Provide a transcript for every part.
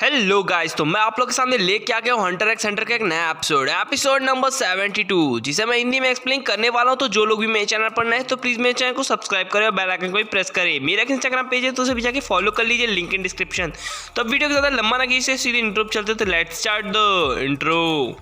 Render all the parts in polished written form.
Hello guys, तो मैं आप लोग के सामने लेके आ गया हूँ हंटर एक्स हंटर का एक नया एपिसोड नंबर 72, जिसे मैं हिंदी में एक्सप्लेन करने वाला हूँ। तो जो लोग भी मेरे चैनल पर नए हैं तो प्लीज मेरे चैनल को सब्सक्राइब करें और बेल आइकन को भी प्रेस करें। मेरा एक इंस्टाग्राम पेज है तो उसे भी जाके फॉलो कर लीजिए, लिंक इन डिस्क्रिप्शन। तो अब वीडियो को ज़्यादा लंबा ना कीजिए, सीधे इंट्रो पे चलते तो लेट्स स्टार्ट द इंट्रो।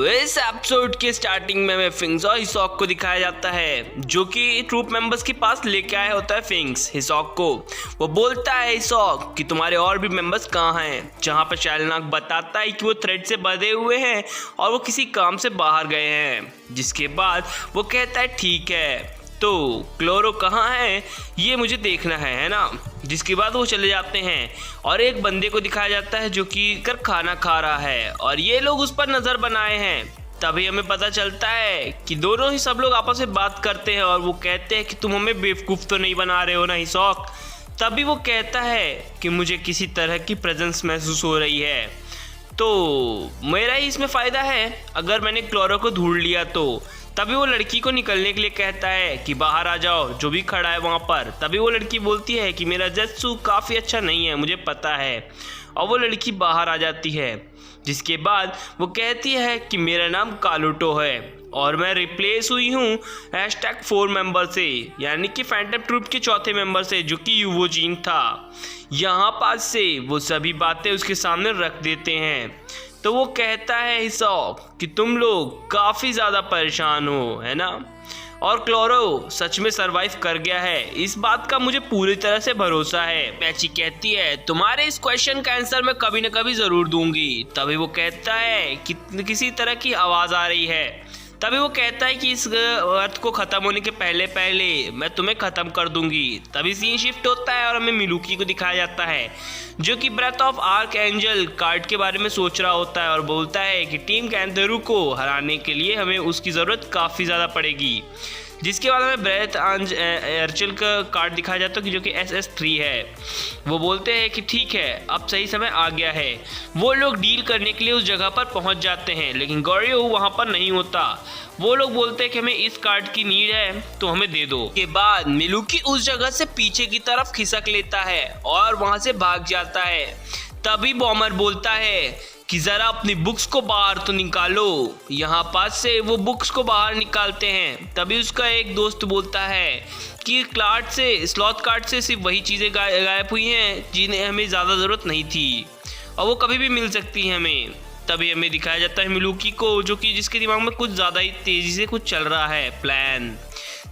इस एपिसोड के स्टार्टिंग में हमें फिंग्स और हिसॉक को दिखाया जाता है, जो कि ट्रूप मेंबर्स के पास लेके आया होता है फिंग्स हिसॉक को। वो बोलता है हिसॉक कि तुम्हारे और भी मेंबर्स कहाँ हैं, जहाँ पर शैलनाग बताता है कि वो थ्रेड से बंधे हुए हैं और वो किसी काम से बाहर गए हैं। जिसके बाद वो कहता है ठीक है, तो क्लोरो कहाँ है ये मुझे देखना है ना। जिसके बाद वो चले जाते हैं और एक बंदे को दिखाया जाता है जो कि कर खाना खा रहा है और ये लोग उस पर नज़र बनाए हैं। तभी हमें पता चलता है कि दोनों ही सब लोग आपस में बात करते हैं और वो कहते हैं कि तुम हमें बेवकूफ़ तो नहीं बना रहे हो ना हिसॉक। तभी वो कहता है कि मुझे किसी तरह की प्रेजेंस महसूस हो रही है, तो मेरा ही इसमें फ़ायदा है अगर मैंने क्लोरो को ढूंढ लिया तो। तभी वो लड़की को निकलने के लिए कहता है कि बाहर आ जाओ, जो भी खड़ा है वहाँ पर। तभी वो लड़की बोलती है कि मेरा जेत्सु काफ़ी अच्छा नहीं है, मुझे पता है। और वो लड़की बाहर आ जाती है। जिसके बाद वो कहती है कि मेरा नाम कालूटो है और मैं रिप्लेस हुई हूँ #4 मेंबर से, यानी कि फैंटम ट्रूप के चौथे मेंबर से, जो कि यूवोजीन था। यहाँ पास से वो सभी बातें उसके सामने रख देते हैं। तो वो कहता है हिसॉक कि तुम लोग काफ़ी ज़्यादा परेशान हो, है ना, और क्लोरो सच में सरवाइव कर गया है, इस बात का मुझे पूरी तरह से भरोसा है। पैची कहती है तुम्हारे इस क्वेश्चन का आंसर मैं कभी न कभी ज़रूर दूंगी। तभी वो कहता है कि किसी तरह की आवाज़ आ रही है। तभी वो कहता है कि इस अर्थ को ख़त्म होने के पहले पहले मैं तुम्हें ख़त्म कर दूंगी। तभी सीन शिफ्ट होता है और हमें मिलूकी को दिखाया जाता है, जो कि breath of archangel card के बारे में सोच रहा होता है और बोलता है कि टीम कैंथेरू को हराने के लिए हमें उसकी ज़रूरत काफ़ी ज़्यादा पड़ेगी। जिसके बाद हमें ब्रेथ अर्चल का कार्ड दिखाया जाता है जो कि SS3 है। वो बोलते हैं कि ठीक है, अब सही समय आ गया है। वो लोग डील करने के लिए उस जगह पर पहुंच जाते हैं, लेकिन गौरियो वहां पर नहीं होता। वो लोग बोलते हैं कि हमें इस कार्ड की नीड है तो हमें दे दो। के बाद मिलूकी उस जगह से पीछे की तरफ खिसक लेता है और वहां से भाग जाता है। तभी बॉमर बोलता है कि ज़रा अपनी बुक्स को बाहर तो निकालो। यहाँ पास से वो बुक्स को बाहर निकालते हैं। तभी उसका एक दोस्त बोलता है कि स्लॉथ कार्ड से सिर्फ वही चीज़ें गायब हुई हैं जिन्हें हमें ज़्यादा ज़रूरत नहीं थी और वो कभी भी मिल सकती हैं हमें। तभी हमें दिखाया जाता है मिलूकी को, जो कि जिसके दिमाग में कुछ ज़्यादा ही तेज़ी से कुछ चल रहा है प्लान।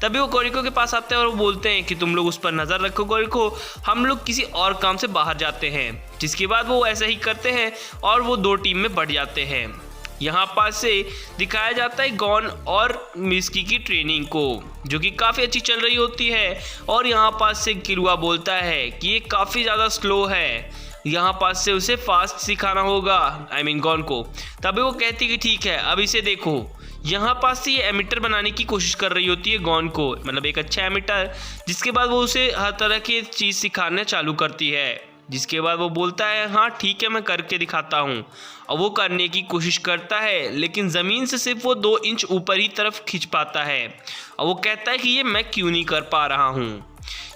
तभी वो गोरिको के पास आते हैं और वो बोलते हैं कि तुम लोग उस पर नज़र रखो गोरिको, हम लोग किसी और काम से बाहर जाते हैं। जिसके बाद वो ऐसा ही करते हैं और वो 2 टीम में बढ़ जाते हैं। यहाँ पास से दिखाया जाता है गॉन और मिस्की की ट्रेनिंग को, जो कि काफ़ी अच्छी चल रही होती है। और यहाँ पास से किरुआ बोलता है कि ये काफ़ी ज़्यादा स्लो है, यहाँ पास से उसे फास्ट सिखाना होगा, गॉन को। तभी वो कहती कि ठीक है, अब इसे देखो। यहाँ पास से ये एमिटर बनाने की कोशिश कर रही होती है गॉन को, मतलब एक अच्छा एमिटर। जिसके बाद वो उसे हर तरह की चीज़ सिखाना चालू करती है। जिसके बाद वो बोलता है हाँ ठीक है, मैं करके दिखाता हूँ। और वो करने की कोशिश करता है, लेकिन ज़मीन से सिर्फ वो 2 इंच ऊपर ही तरफ खींच पाता है। और वो कहता है कि ये मैं क्यों नहीं कर पा रहा हूँ।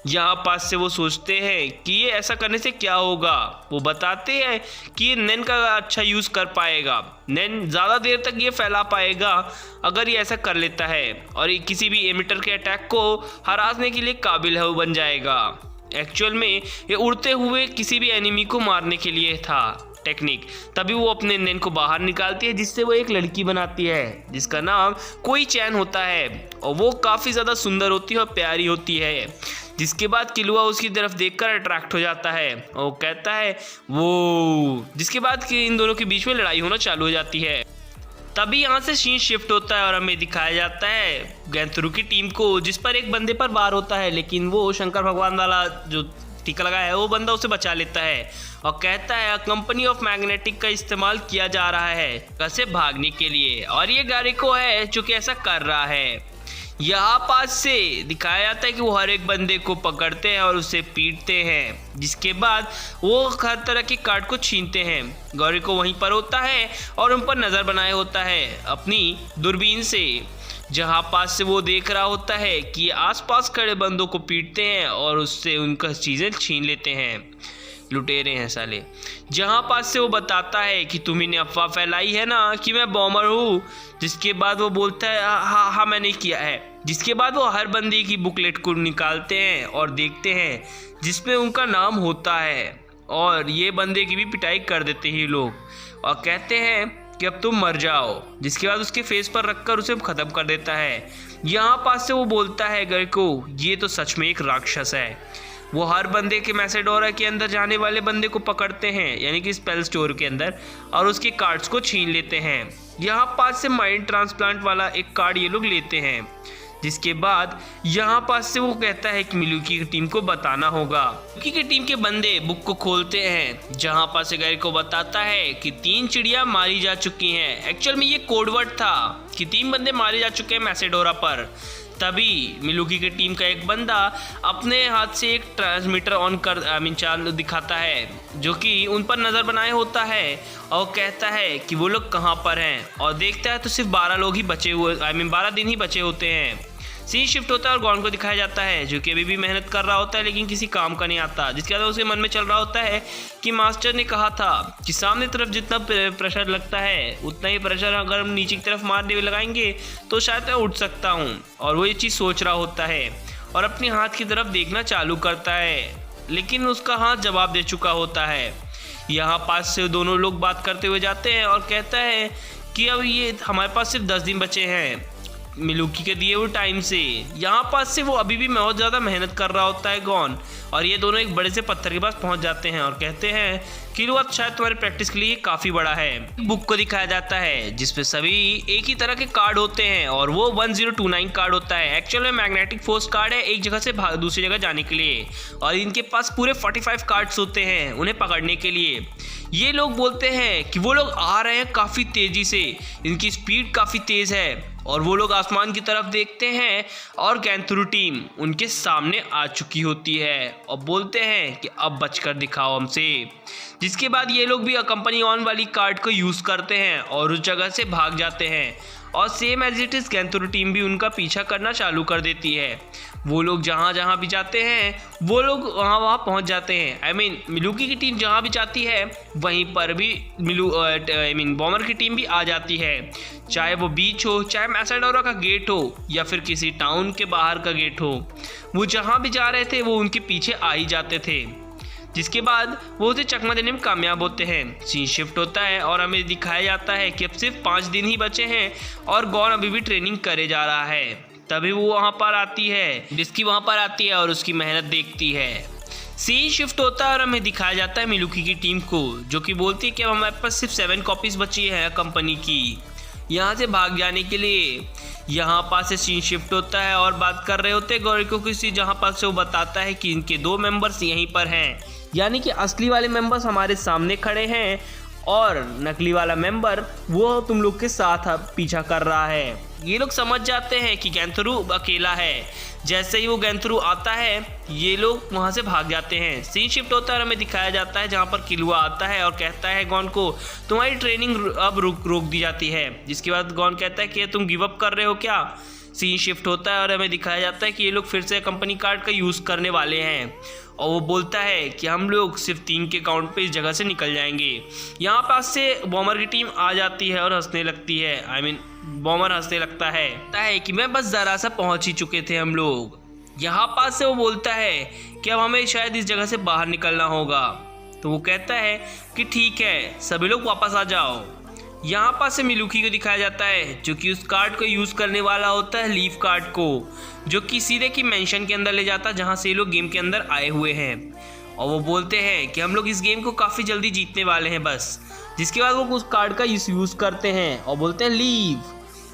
यहाँ पास से वो सोचते हैं कि ये ऐसा करने से क्या होगा। वो बताते हैं कि ये नेन का अच्छा यूज़ कर पाएगा, नेन ज़्यादा देर तक ये फैला पाएगा अगर ये ऐसा कर लेता है, और ये किसी भी एमिटर के अटैक को हराने के लिए काबिल है, वो बन जाएगा। एक्चुअल में ये उड़ते हुए किसी भी एनिमी को मारने के लिए था टेक्निक। तभी वो अपने नेन को बाहर निकालती है, जिससे वो एक लड़की बनाती है जिसका नाम कोई चैन होता है और वो काफ़ी ज़्यादा सुंदर होती है और प्यारी होती है। जिसके बाद किलुआ उसकी तरफ देखकर अट्रैक्ट हो जाता है और वो कहता है वो, जिसके बाद कि इन दोनों के बीच में लड़ाई होना चालू हो जाती है। तभी यहाँ से सीन शिफ्ट होता है और हमें दिखाया जाता है कैंथेरू की टीम को, जिस पर एक बंदे पर वार होता है, लेकिन वो शंकर भगवान वाला जो टीका लगाया है वो बंदा उसे बचा लेता है और कहता है कंपनी ऑफ मैग्नेटिक का इस्तेमाल किया जा रहा है कैसे भागने के लिए, और ये गारिको है जो कि ऐसा कर रहा है। यहाँ पास से दिखाया जाता है कि वो हर एक बंदे को पकड़ते हैं और उसे पीटते हैं, जिसके बाद वो हर तरह के कार्ड को छीनते हैं। गौरी को वहीं पर होता है और उन पर नज़र बनाए होता है अपनी दूरबीन से, जहाँ पास से वो देख रहा होता है कि आसपास खड़े बंदों को पीटते हैं और उससे उनका चीज़ें छीन लेते हैं। लुटेरे हैं साले। जहाँ पास से वो बताता है कि तुम्ही ने अफवाह फैलाई है ना कि मैं बॉमर हूँ, जिसके बाद वो बोलता है हाँ हाँ मैंने किया है। जिसके बाद वो हर बंदी की बुकलेट को निकालते हैं और देखते हैं जिसमें उनका नाम होता है, और ये बंदे की भी पिटाई कर देते हैं लोग और कहते हैं कि अब तुम मर जाओ। जिसके बाद उसके फेस पर रखकर उसे ख़त्म कर देता है। यहाँ पास से वो बोलता है घर को, ये तो सच में एक राक्षस है। वो हर बंदे के मैसेडोरा के अंदर जाने वाले बंदे को पकड़ते हैं, यानी कि स्पेल स्टोर के अंदर, और उसके कार्ड्स को छीन लेते हैं। यहाँ पास से माइंड ट्रांसप्लांट वाला एक कार्ड ये लोग लेते हैं। जिसके बाद यहाँ पास से वो कहता है कि मिलुकी की टीम को बताना होगा। मिलुकी की टीम के बंदे बुक को खोलते हैं, जहाँ पास से गैरी को बताता है कि 3 चिड़िया मारी जा चुकी हैं। एक्चुअल में ये कोडवर्ड था कि 3 बंदे मारे जा चुके हैं मैसेडोरा पर। तभी मिलुकी की टीम का एक बंदा अपने हाथ से एक ट्रांसमीटर ऑन कर चाल दिखाता है, जो कि उन पर नज़र बनाए होता है और कहता है कि वो लोग कहाँ पर हैं, और देखता है तो सिर्फ 12 लोग ही बचे हुए 12 दिन ही बचे होते हैं। सीन शिफ्ट होता है और गॉन को दिखाया जाता है, जो कि अभी भी मेहनत कर रहा होता है लेकिन किसी काम का नहीं आता। जिसके बाद उसके मन में चल रहा होता है कि मास्टर ने कहा था कि सामने तरफ जितना प्रेशर लगता है उतना ही प्रेशर अगर हम नीचे की तरफ मारने लगाएंगे तो शायद मैं उठ सकता हूँ। और वो ये चीज़ सोच रहा होता है और अपने हाथ की तरफ देखना चालू करता है, लेकिन उसका हाथ जवाब दे चुका होता है। यहाँ पास से दोनों लोग बात करते हुए जाते हैं और कहता है कि अब ये हमारे पास सिर्फ 10 दिन बचे हैं मिलुकी के दिए हुए टाइम से। यहाँ पास से वो अभी भी बहुत ज़्यादा मेहनत कर रहा होता है गॉन, और ये दोनों एक बड़े से पत्थर के पास पहुँच जाते हैं और कहते हैं कि लो अब शायद तुम्हारी प्रैक्टिस के लिए काफ़ी बड़ा है। बुक को दिखाया जाता है जिसपे सभी एक ही तरह के कार्ड होते हैं और वो 1029 कार्ड होता है। एक्चुअल में मैग्नेटिक फोर्स कार्ड है एक जगह से दूसरी जगह जाने के लिए, और इनके पास पूरे 45 कार्ड्स होते हैं उन्हें पकड़ने के लिए। ये लोग बोलते हैं कि वो लोग आ रहे हैं काफ़ी तेज़ी से, इनकी स्पीड काफ़ी तेज़ है, और वो लोग आसमान की तरफ देखते हैं और गैंथरू टीम उनके सामने आ चुकी होती है और बोलते हैं कि अब बचकर दिखाओ हमसे। जिसके बाद ये लोग भी कंपनी ऑन वाली कार्ड को यूज़ करते हैं और उस जगह से भाग जाते हैं, और सेम एज इट इज़ गैंथरू टीम भी उनका पीछा करना चालू कर देती है। वो लोग जहाँ जहाँ भी जाते हैं वो लोग वहाँ पहुँच जाते हैं। मिलुकी की टीम जहाँ भी जाती है वहीं पर भी बॉमर की टीम भी आ जाती है, चाहे वो बीच हो, चाहे मैसेडोरा का गेट हो, या फिर किसी टाउन के बाहर का गेट हो। वो जहाँ भी जा रहे थे वो उनके पीछे आ ही जाते थे। जिसके बाद वो उसे चकमा देने में कामयाब होते हैं। सीन शिफ्ट होता है और हमें दिखाया जाता है कि अब सिर्फ 5 दिन ही बचे हैं और गॉन अभी भी ट्रेनिंग करे जा रहा है। तभी वो वहाँ पर आती है, जिसकी वहाँ पर आती है और उसकी मेहनत देखती है। सीन शिफ्ट होता है और हमें दिखाया जाता है मिलुकी की टीम को, जो कि बोलती है कि अब हमारे पास सिर्फ 7 कॉपीज़ बची है कंपनी की यहाँ से भाग जाने के लिए। यहाँ पास से सीन शिफ्ट होता है और बात कर रहे होते हैं गौरी को किसी, जहाँ पास से वो बताता है कि इनके 2 मेंबर्स यहीं पर हैं, यानी कि असली वाले मेंबर्स हमारे सामने खड़े हैं और नकली वाला मेंबर वो तुम लोग के साथ पीछा कर रहा है। ये लोग समझ जाते हैं कि गैंथरू अकेला है। जैसे ही वो गैंथरू आता है ये लोग वहाँ से भाग जाते हैं। सीन शिफ्ट होता है और हमें दिखाया जाता है जहाँ पर किलुआ आता है और कहता है गॉन को तुम्हारी ट्रेनिंग अब रोक दी जाती है। जिसके बाद गॉन कहता है कि तुम गिव अप कर रहे हो क्या। सीन शिफ्ट होता है और हमें दिखाया जाता है कि ये लोग फिर से कंपनी कार्ड का यूज़ करने वाले हैं, और वो बोलता है कि हम लोग सिर्फ 3 के काउंट पे इस जगह से निकल जाएंगे। यहाँ पास से बॉमर की टीम आ जाती है और हंसने लगती है। बॉमर हंसने लगता है कि मैं बस ज़रा सा पहुँच ही चुके थे हम लोग। यहाँ पास से वो बोलता है कि अब हमें शायद इस जगह से बाहर निकलना होगा। तो वो कहता है कि ठीक है सभी लोग वापस आ जाओ। यहाँ पास से मिलुकी को दिखाया जाता है जो कि उस कार्ड को यूज़ करने वाला होता है, लीफ कार्ड को, जो कि सीधे की मेंशन के अंदर ले जाता है जहाँ से ये लोग गेम के अंदर आए हुए हैं। और वो बोलते हैं कि हम लोग इस गेम को काफ़ी जल्दी जीतने वाले हैं बस। जिसके बाद वो उस कार्ड का यूज़ करते हैं और बोलते हैं लीव,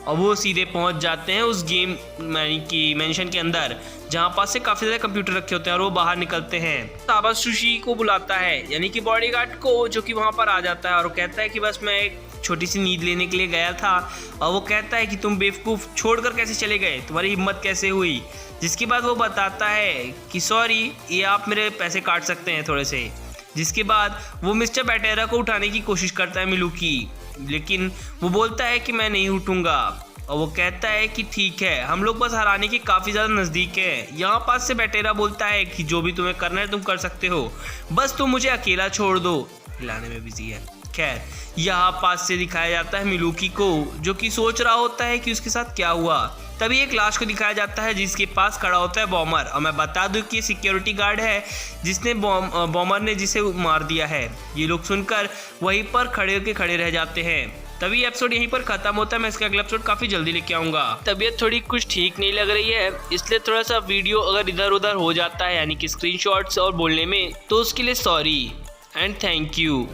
और वो सीधे पहुंच जाते हैं उस गेम यानी कि मेंशन के अंदर, जहां पास से काफ़ी ज़्यादा कंप्यूटर रखे होते हैं, और वो बाहर निकलते हैं। ताबासुशी को बुलाता है यानी कि बॉडीगार्ड को, जो कि वहां पर आ जाता है और वो कहता है कि बस मैं एक छोटी सी नींद लेने के लिए गया था। और वो कहता है कि तुम बेवकूफ़ छोड़कर कैसे चले गए, तुम्हारी हिम्मत कैसे हुई। जिसके बाद वो बताता है कि सॉरी, ये आप मेरे पैसे काट सकते हैं थोड़े से। जिसके बाद वो मिस्टर बैटेरा को उठाने की कोशिश करता है मिलुकी, लेकिन वो बोलता है कि मैं नहीं उठूंगा। और वो कहता है कि ठीक है, हम लोग बस हराने के काफ़ी ज़्यादा नज़दीक हैं। यहाँ पास से बैटेरा बोलता है कि जो भी तुम्हें करना है तुम कर सकते हो, बस तुम मुझे अकेला छोड़ दो। हिलाने में बिजी है। खैर, यहाँ पास से दिखाया जाता है मिलुकी को, जो कि सोच रहा होता है कि उसके साथ क्या हुआ। तभी एक लाश को दिखाया जाता है जिसके पास खड़ा होता है बॉमर। और मैं बता दूं कि सिक्योरिटी गार्ड है जिसने बॉमर ने जिसे मार दिया है। ये लोग सुनकर वहीं पर खड़े रह जाते हैं। तभी एपिसोड यहीं पर खत्म होता है। मैं इसका अगला एपिसोड काफी जल्दी लेके आऊंगा। तबीयत थोड़ी कुछ ठीक नहीं लग रही है, इसलिए थोड़ा सा वीडियो अगर इधर उधर हो जाता है यानी कि स्क्रीनशॉट्स और बोलने में, तो उसके लिए सॉरी एंड थैंक यू।